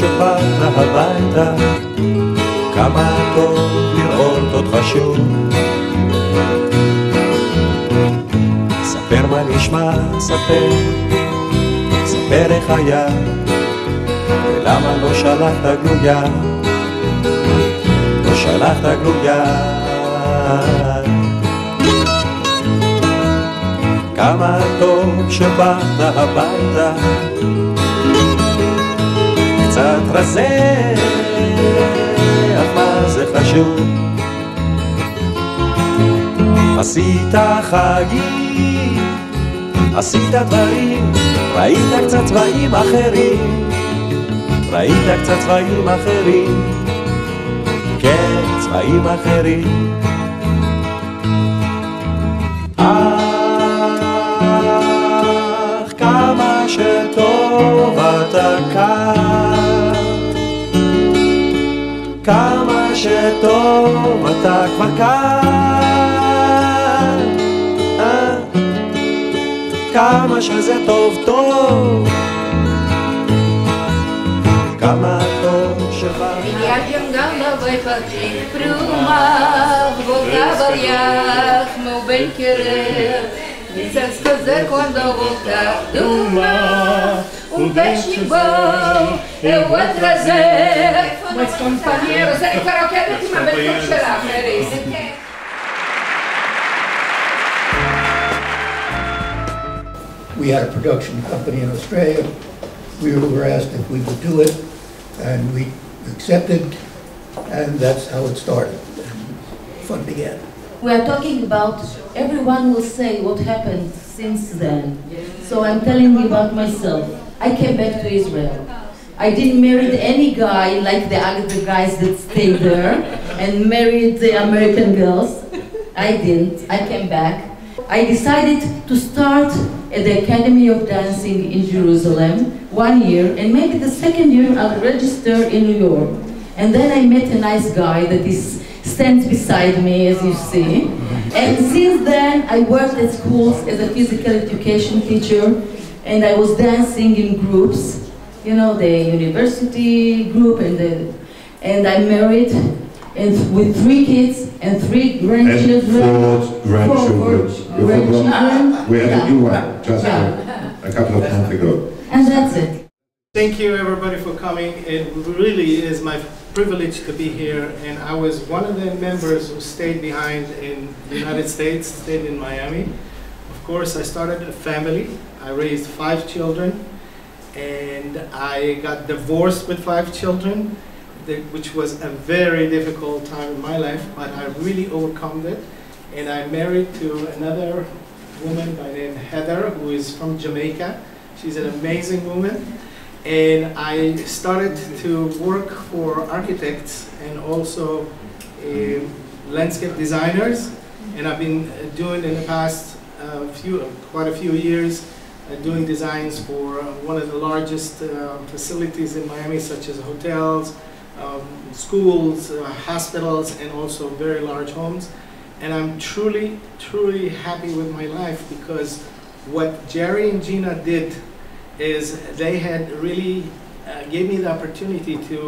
שבאת הביתה, כמה טוב לראות אותך שוב. ספר מה נשמע, ספר, ספר איך היה, ולמה לא שלחת גלויה, לא שלחת גלויה. כמה טוב שבאת הביתה, קצת רזה, אך מה זה חשוב. עשית חגים, עשית דברים, ראית קצת צבעים אחרים, ראית קצת צבעים אחרים, כן, צבעים אחרים. כמה שטוב אתה כאן, כמה שטוב אתה כבר כאן, כמה שזה טוב טוב, כמה טוב שבא. Ярким головой поджиг прумах, Волга барьях, мубелькерер, Вицельско законно волка дума, Убечник был, вот разер, Мой компаньеро, זה קרוקדת עם הבלקום שלך, מריס. We had a production company in Australia. We were asked if we would do it, and we accepted, and that's how it started. And fun began. We are talking about, everyone will say what happened since then. So I'm telling you about myself. I came back to Israel. I didn't marry any guy like the other guys that stayed there and married the American girls. I didn't. I came back. I decided to start at the Academy of Dancing in Jerusalem 1 year, and maybe the second year I'll register in New York. And then I met a nice guy that stands beside me, as you see. And since then I worked at schools as a physical education teacher, and I was dancing in groups, you know, the university group, and I married, and with 3 kids and 3 grandchildren. And 4 grandchildren. We had a new one just a couple of months ago. And that's it. Thank you everybody for coming. It really is my privilege to be here, and I was one of the members who stayed behind in the United States, stayed in Miami. Of course, I started a family. I raised 5 children, and I got divorced with 5 children, which was a very difficult time in my life, but I really overcome it. And I married to another woman by the name Heather, who is from Jamaica. She's an amazing woman. And I started to work for architects and also landscape designers. And I've been doing in the past quite a few years doing designs for one of the largest facilities in Miami, such as hotels, schools, hospitals, and also very large homes. And I'm truly, truly happy with my life, because what Jerry and Gina did is they had really gave me the opportunity to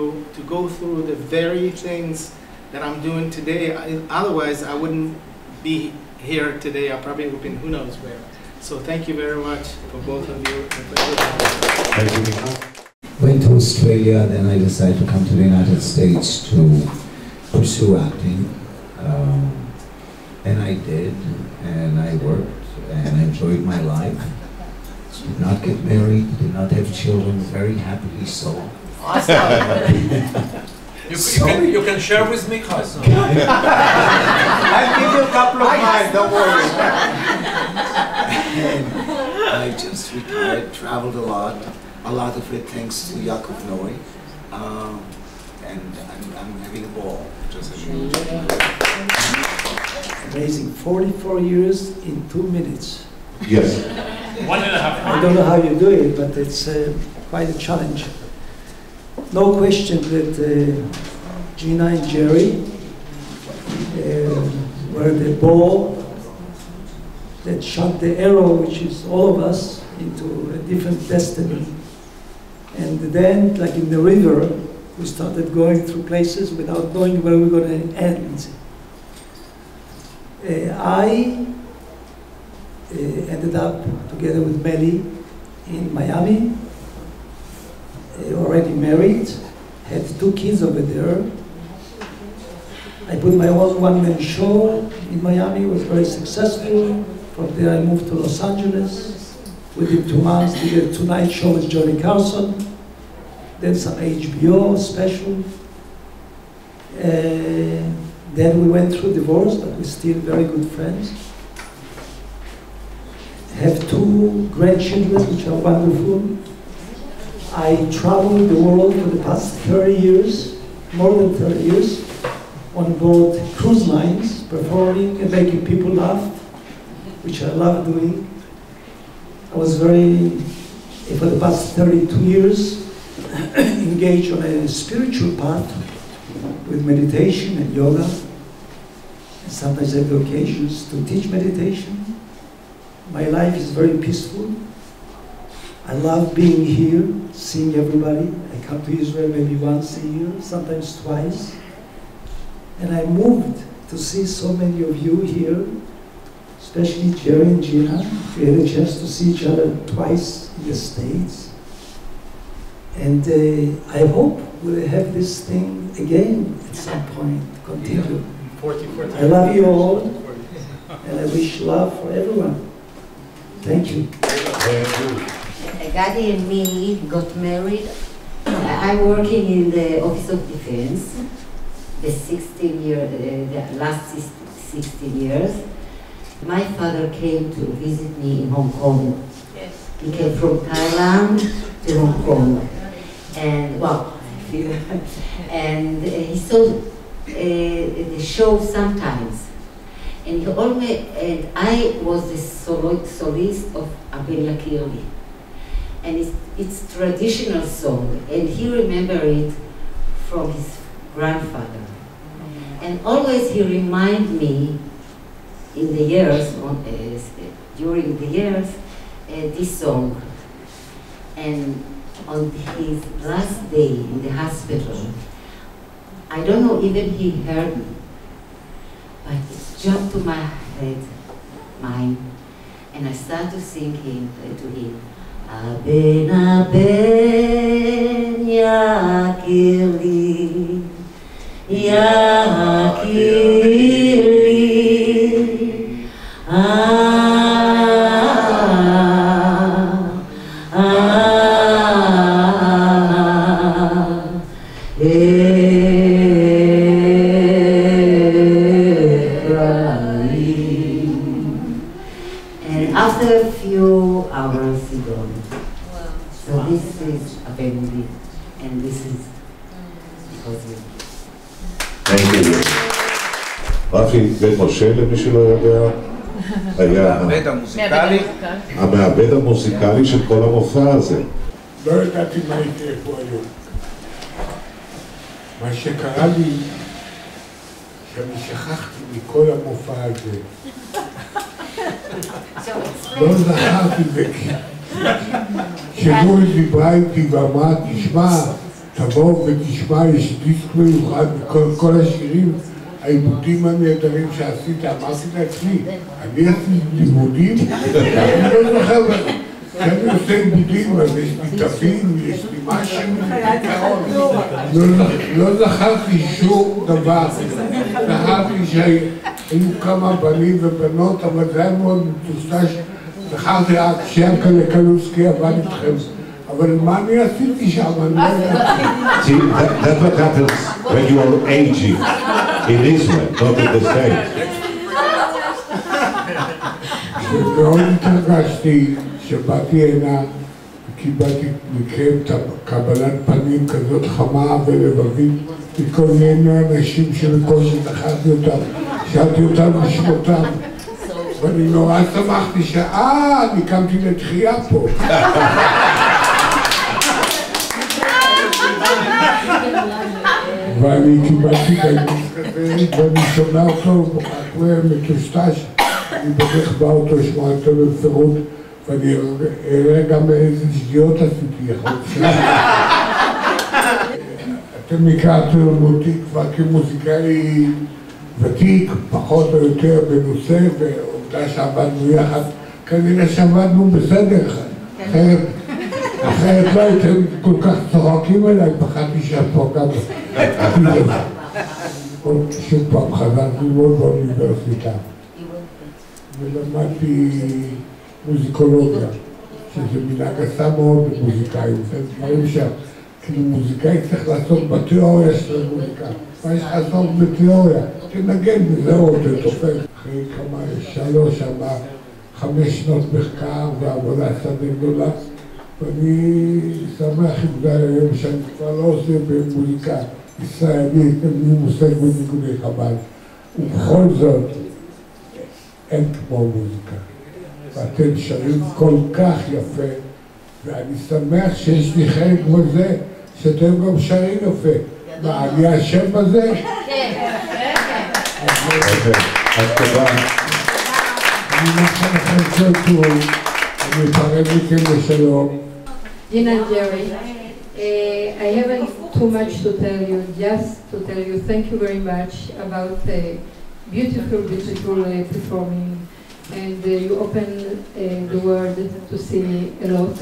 go through the very things that I'm doing today. Otherwise, I wouldn't be here today. I probably would have been who knows where. So thank you very much for both of you. Thank you. Went to Australia, then I decided to come to the United States to pursue acting. And I did, and I worked, and I enjoyed my life. Did not get married, did not have children, very happily so. Awesome. you can share with me, Chas. I'll give you a couple of mine, don't worry. And I just retired, traveled a lot of it thanks to Yaakov Noe. And I'm having a ball. Just Amazing, 44 years in 2 minutes. Yes. 1.5. I don't know how you do it, but it's quite a challenge. No question that Gina and Jerry were the ball that shot the arrow, which is all of us, into a different destiny. And then, like in the river, we started going through places without knowing where we were going to end. I ended up together with Melly in Miami, already married, had 2 kids over there. I put my own one-man show in Miami, was very successful. From there I moved to Los Angeles. Within 2 months, did a 2-night show with Johnny Carson, then some HBO special. Then we went through divorce, but we're still very good friends. Have 2 grandchildren, which are wonderful. I traveled the world for the past 30 years, more than 30 years, on board cruise lines, performing and making people laugh, which I love doing. I was for the past 32 years, engaged on a spiritual path with meditation and yoga. And sometimes I have the occasions to teach meditation. My life is very peaceful. I love being here, seeing everybody. I come to Israel maybe once a year, sometimes twice. And I'm moved to see so many of you here, especially Jerry and Gina. We had a chance to see each other twice in the States. And I hope we'll have this thing again at some point, continue. I love you all, and I wish love for everyone. Thank you. Gadi and me got married. I'm working in the Office of Defense, the last 16 years. My father came to visit me in Hong Kong. Yes. He came from Thailand to Hong Kong. And, well, and he saw the show sometimes. And I was the soloist of Abel Kirli. And it's traditional song, and he remembered it from his grandfather. And always he reminded me in the years, during the years, this song. And on his last day in the hospital, I don't know even he heard me, but it jumped to my mind, and I started singing to him, Aben Aben Yakiri, Yakiri, And after a few hours he gone. So this is a baby, and this is because of Thank you. רפי בן משה, למי שלא יודע, היה המעבד המוזיקלי של כל המופע הזה. לא ידעתי מה יקרה פה היום. מה שקרה לי, שאני שכחתי מכל המופע הזה. לא זכרתי שנורית דיברה איתי ואמרה, תשמע, תבוא ותשמע, יש דיסק מיוחד בכל השירים, העיבודים הנהדרים שעשית. אמרתי לעצמי, אני עשיתי לימודים? אני לא זוכר, כשאני עושה עיבודים, אז יש לי תווים, יש לי משהו, לא זכרתי שום דבר. זכרתי שהיו כמה בנים ובנות, אבל זה היה מאוד מטושטש. זכרתי רק שיענקל'ה קלוסקי עבד איתכם. אבל מה אני עשיתי שם? See, that's what happens when you are aging in Israel, not in the States. ומאוד התרגשתי שבאתי הנה וקיבלתי מכם את קבלת פנים כזאת חמה ולבבית מכל מיני אנשים שבקושי זכרתי אותם, שאלתי אותם בשמותם. ואני נורא שמחתי אני קמתי לתחייה פה. ואני קיבלתי את הדיסק הזה, ואני שומע אותו, רק מטושטש, אני בדרך באוטו, שמע אותו בפירוט, ואני אראה גם איזה שגיאות עשיתי, יכול להיות. אתם הכרתם אותי כבר כמוזיקאי ותיק, פחות או יותר בנושא, ועובדה שעבדנו יחד, כנראה שעבדנו בסדר אחד. אחרת לא הייתם כל כך צוחקים אליי, פחדתי שפה גם... שוב פעם חזרתי ללמוד באוניברסיטה, ולמדתי מוזיקולוגיה, שזה מילה גסה מאוד במוזיקאים, זה דברים כאילו מוזיקאי צריך לעסוק בתיאוריה של המוזיקה. מה יש לעסוק בתיאוריה? תנגן וזהו, תתופק. אחרי כמה, 5 שנות מחקר ועבודה שדה גדולה, ואני שמח עם זה היום שאני כבר לא עושה במוזיקה ישראלית, אין לי מושג בניגוני חבל. ובכל זאת, אין כמו מוזיקה. ואתם שרים כל כך יפה, ואני שמח שיש לי חלק בזה, שאתם גם שרים יפה. מה, אני אשם בזה? כן. אז תודה. אני מאחל לכם כל טוב, אני אפרד מכם לשלום. Gina and Jerry, I haven't too much to tell you, just to tell you thank you very much about beautiful performing, and you open the world to see a lot,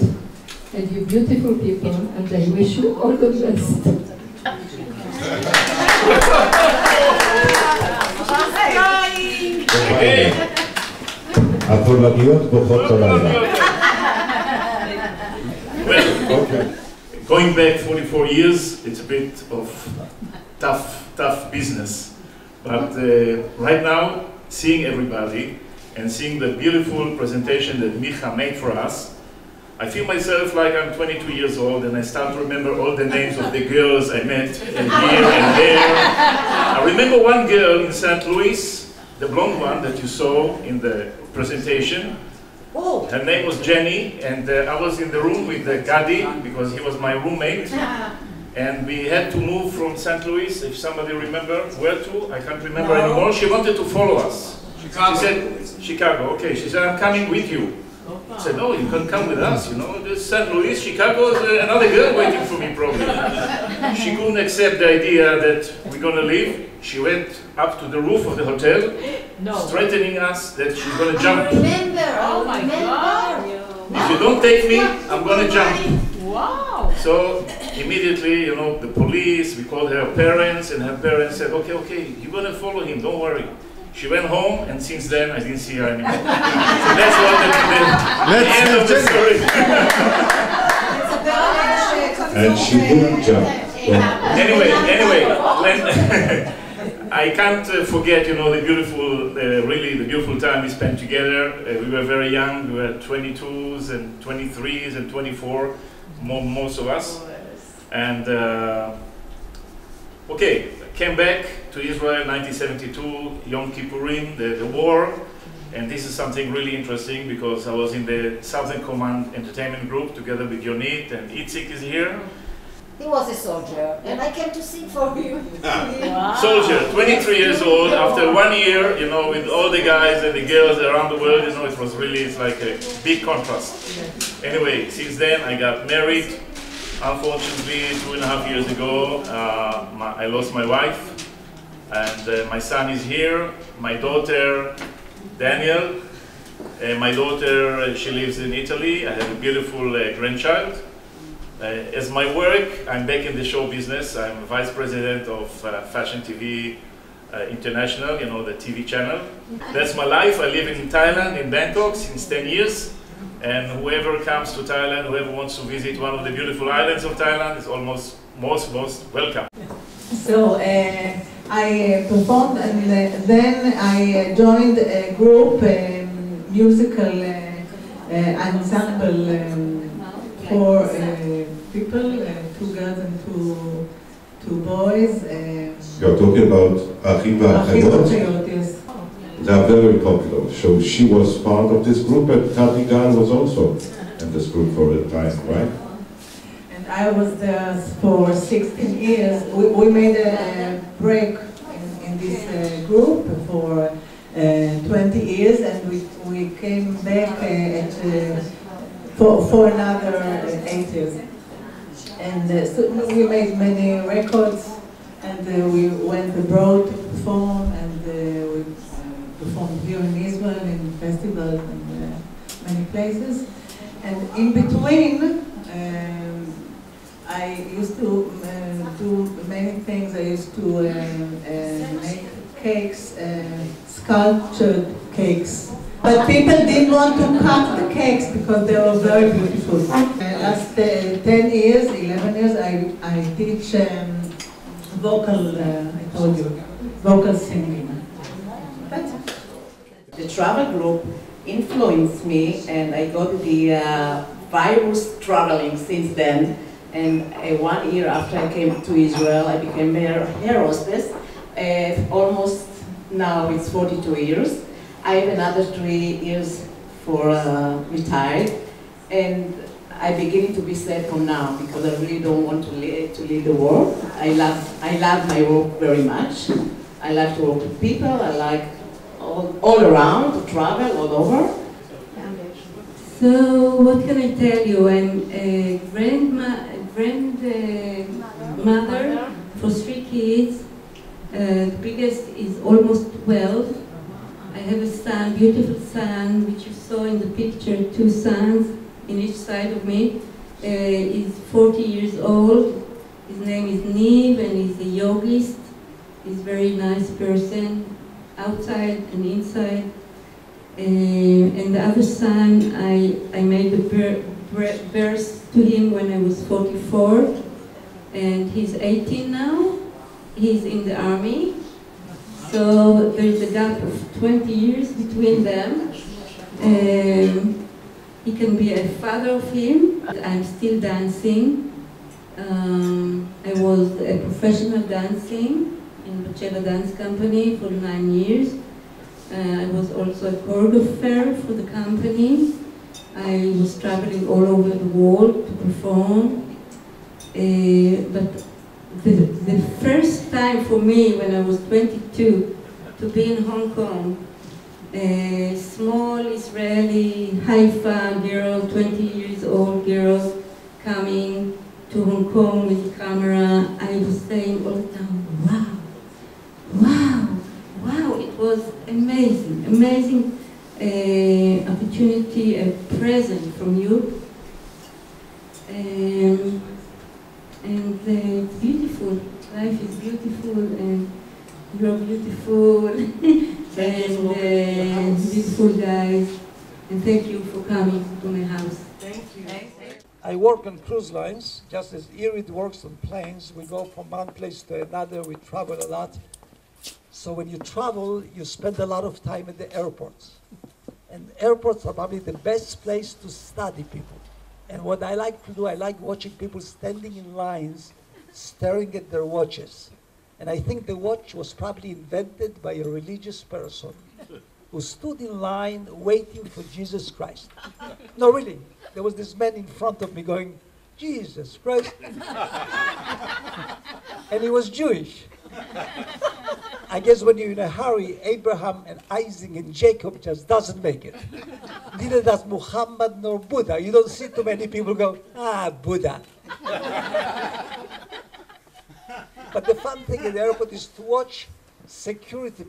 and you beautiful people, and I wish you all the best. הפולניות בוכות הלילה. Going back 44 years, it's a bit of tough business. But right now, seeing everybody and seeing the beautiful presentation that Micha made for us, I feel myself like I'm 22 years old and I start to remember all the names of the girls I met here and there. I remember one girl in St. Louis, the blonde one that you saw in the presentation. Her name was Jenny, and I was in the room with Gadi because he was my roommate, and we had to move from St. Louis, if somebody remember where to, I can't remember anymore. She wanted to follow us. Chicago. She said, Chicago, okay. She said, I'm coming with you. I said, no, you can't come with us, you know, this St. Louis, Chicago, is another girl waiting for me probably. She couldn't accept the idea that we're going to leave. She went up to the roof of the hotel, threatening us that she's going to jump. Oh my God! If you don't take me, I'm going to jump. Wow! So immediately, you know, the police, we called her parents, and her parents said, okay, you're going to follow him, don't worry. She went home, and since then, I didn't see her anymore. So that's what the end of the story. And she didn't jump. Anyway, I can't forget, you know, the beautiful, really the beautiful time we spent together. We were very young. We were 22s and 23s and 24, most of us. And okay, came back to Israel 1972, Yom Kippurim, the war. And this is something really interesting because I was in the Southern Command Entertainment Group together with Norית, and Itzik is here. He was a soldier, and I came to sing for him. Wow. Soldier, 23 years old, after 1 year, you know, with all the guys and the girls around the world, you know, it was really, it's like a big contrast. Anyway, since then I got married. Unfortunately, 2.5 years ago, I lost my wife, and my son is here, my daughter, Daniel. My daughter, she lives in Italy. I have a beautiful grandchild. As my work, I'm back in the show business. I'm vice president of Fashion TV International, you know, the TV channel. That's my life. I live in Thailand, in Bangkok, since 10 years. And whoever comes to Thailand, whoever wants to visit one of the beautiful islands of Thailand is almost most welcome. So I performed, and then I joined a group, musical ensemble for people, 2 girls and two boys. You're talking about Achim והאחיות, yes. They are very popular. So she was part of this group, and Tati Gal was also in this group for a time, right? And I was there for 16 years. We made a break in this group for 20 years, and we came back for another 8 years. And so we made many records, and we went abroad to perform, and we performed here in Israel, in festivals and many places. And in between, I used to do many things. I used to make cakes, sculptured cakes. But people didn't want to cut the cakes because they were very beautiful. Last 10 years, 11 years, I teach vocal, I told you, vocal singing. That's it. The travel group influenced me, and I got the virus traveling since then. And 1 year after I came to Israel, I became air hostess. Almost now it's 42 years. I have another 3 years for retired, and I'm beginning to be sad for now because I really don't want to leave the work. I love my work very much. I like to work with people. I like all around to travel all over. So what can I tell you? I'm a grandmother for 3 kids. The biggest is almost 12. I have a son, beautiful son, which you saw in the picture, 2 sons in each side of me. He's 40 years old. His name is Niv, and he's a yogist. He's a very nice person, outside and inside. And the other son, I made the birth to him when I was 44, and he's 18 now. He's in the army, so there's a gap of 20 years between them. He can be a father of him. I'm still dancing. I was a professional dancing in Bachela Dance Company for 9 years. I was also a choreographer for the company. I was traveling all over the world to perform. But the first time for me when I was 22 to be in Hong Kong, a small Israeli Haifa girl, 20 years old girl, coming to Hong Kong with a camera, I was saying all the time, wow, wow, wow, it was amazing, amazing opportunity, a present from you. And it's beautiful, life is beautiful, and you're beautiful, and beautiful guys, and thank you for coming to my house. Thank you. I work on cruise lines, just as Irid works on planes. We go from one place to another, we travel a lot. So when you travel, you spend a lot of time at the airports. And airports are probably the best place to study people. And what I like to do, I like watching people standing in lines, staring at their watches. And I think the watch was probably invented by a religious person who stood in line waiting for Jesus Christ. No, really. There was this man in front of me going, Jesus Christ. And he was Jewish. I guess when you're in a hurry, Abraham and Isaac and Jacob just doesn't make it. Neither does Muhammad nor Buddha. You don't see too many people go, ah, Buddha. But the fun thing at the airport is to watch security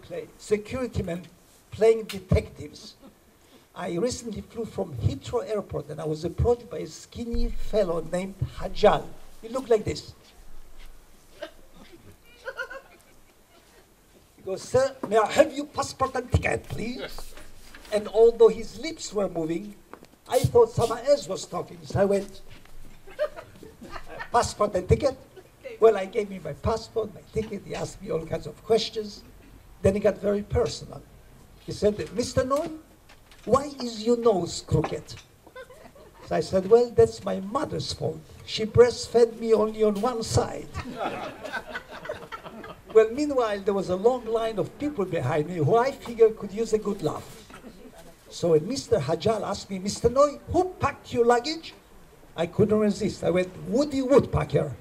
men playing detectives. I recently flew from Heathrow Airport, and I was approached by a skinny fellow named Hajjal. He looked like this. He goes, sir, may I have your passport and ticket, please? And although his lips were moving, I thought someone else was talking. So I went, passport and ticket? Well, I gave him my passport, my ticket. He asked me all kinds of questions. Then he got very personal. He said, Mr. Noy, why is your nose crooked? So I said, well, that's my mother's fault. She breastfed me only on one side. Well, meanwhile, there was a long line of people behind me who I figured could use a good laugh. So when Mr. Hajjal asked me, Mr. Noy, who packed your luggage? I couldn't resist. I went, Woody Woodpecker.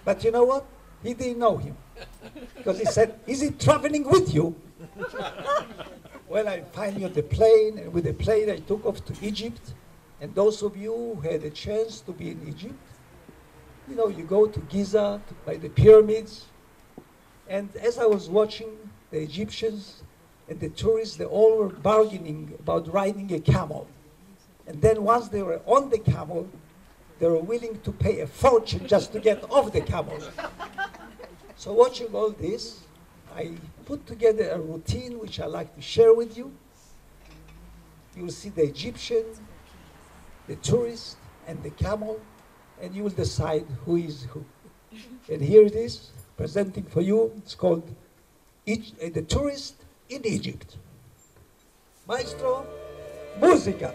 But you know what? He didn't know him. Because he said, is he traveling with you? Well, I finally on the plane, and with the plane I took off to Egypt. And those of you who had a chance to be in Egypt, you know, you go to Giza, by the pyramids, and as I was watching the Egyptians and the tourists, they all were bargaining about riding a camel. And then once they were on the camel, they were willing to pay a fortune just to get off the camel. So watching all this, I put together a routine which I'd like to share with you. You will see the Egyptian, the tourist, and the camel, and you will decide who is who. And here it is, presenting for you. It's called The Tourist in Egypt. Maestro, musica.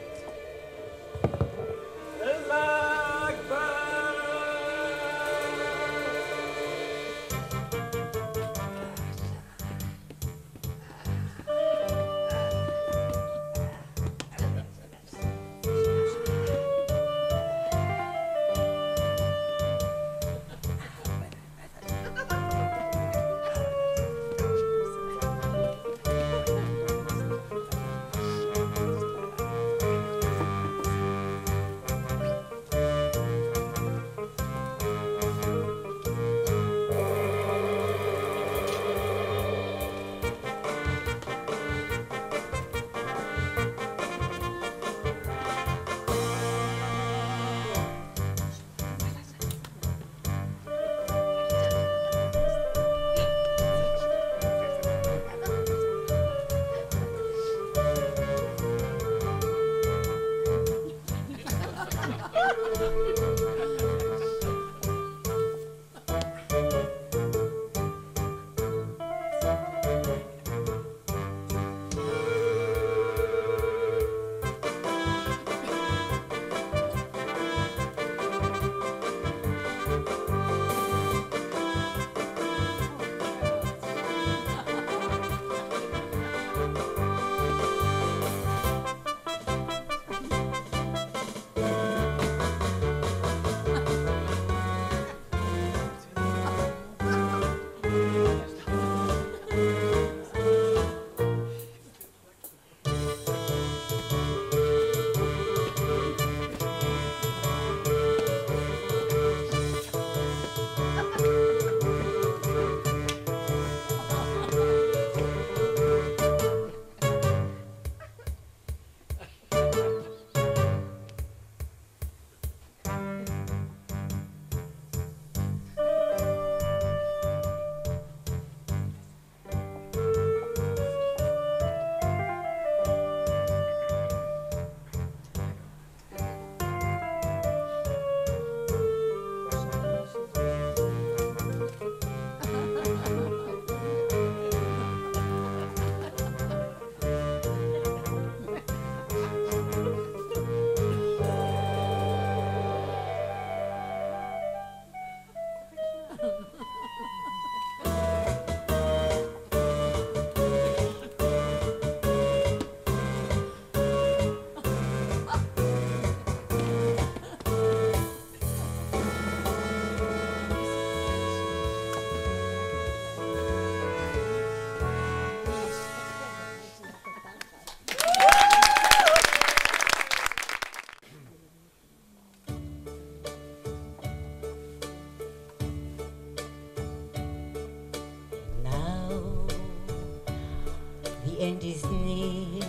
end is near,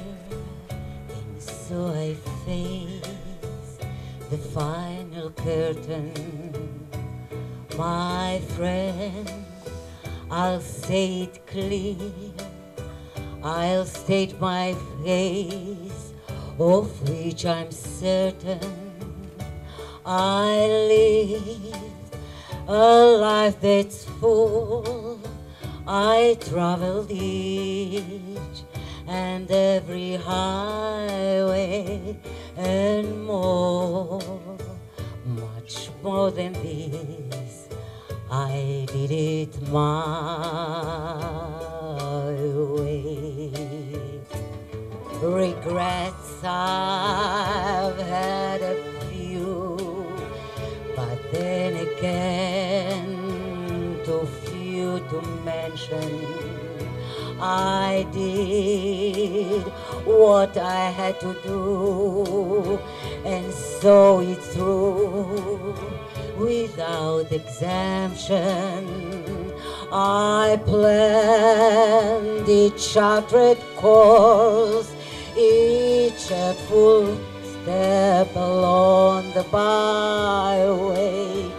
and so I face the final curtain. My friend, I'll say it clear, I'll state my face, of which I'm certain. I lived a life that's full. I traveled each and every highway and more, much more than this. I did it my way. Regrets I've had a few, but then again too few to attention. I did what I had to do and saw it through without exemption. I planned each charted course, each at full step along the byway,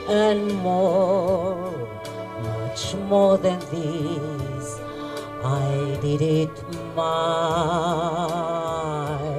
and more, much more than this, I did it my way.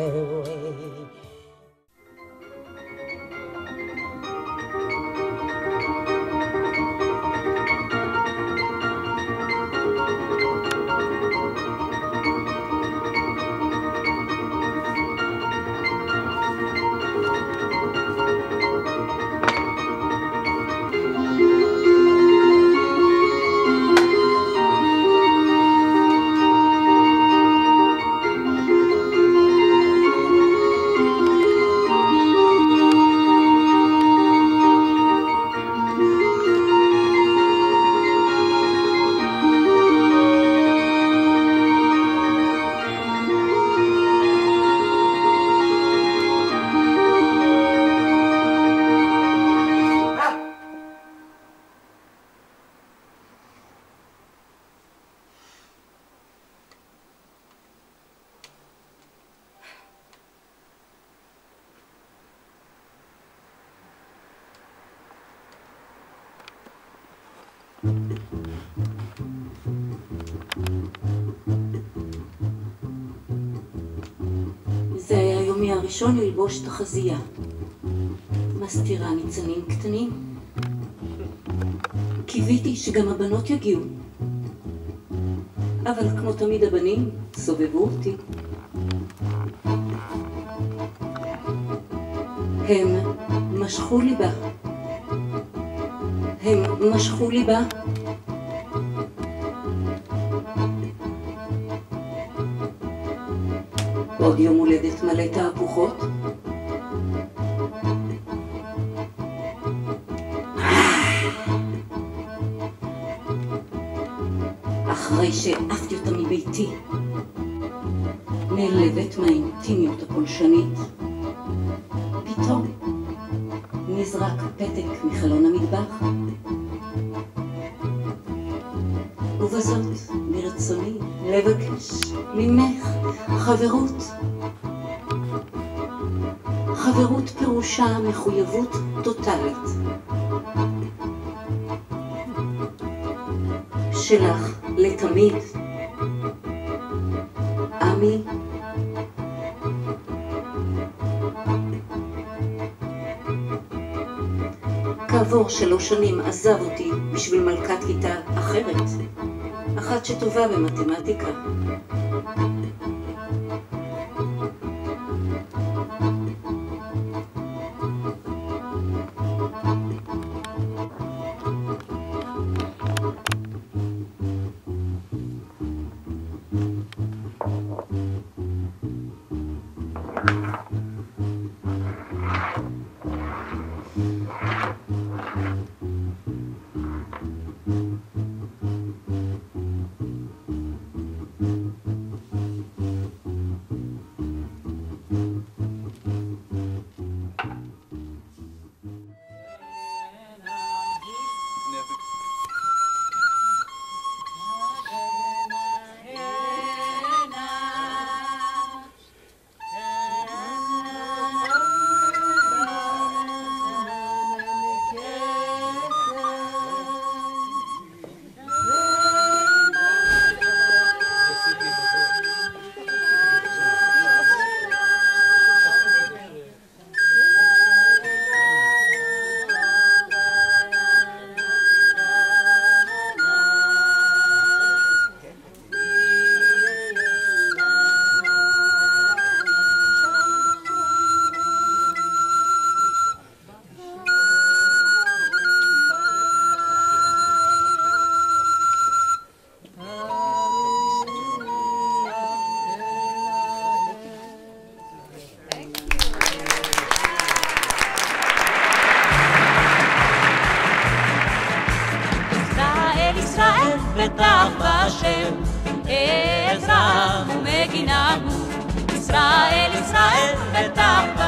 זה היה יומי הראשון ללבוש את החזייה. מסתירה ניצנים קטנים. קיוויתי שגם הבנות יגיעו. אבל כמו תמיד הבנים סובבו אותי. הם משכו לי בה. הם משכו לי בה. עוד יום הולדת מלא תהפוכות. אחרי שעפתי אותה מביתי, נעלבת מהאינטימיות הפולשנית, פתאום נזרק פתק מחלון המטבח. ובזאת ברצוני לבקש ממך חברות. חברות פירושה מחויבות טוטלית. שלך לתמיד. עמי. כעבור 3 שנים עזב אותי בשביל מלכת כיתה אחרת. אחת שטובה במתמטיקה. השם, עזרה ומגינה הוא, ישראל ישראל בטח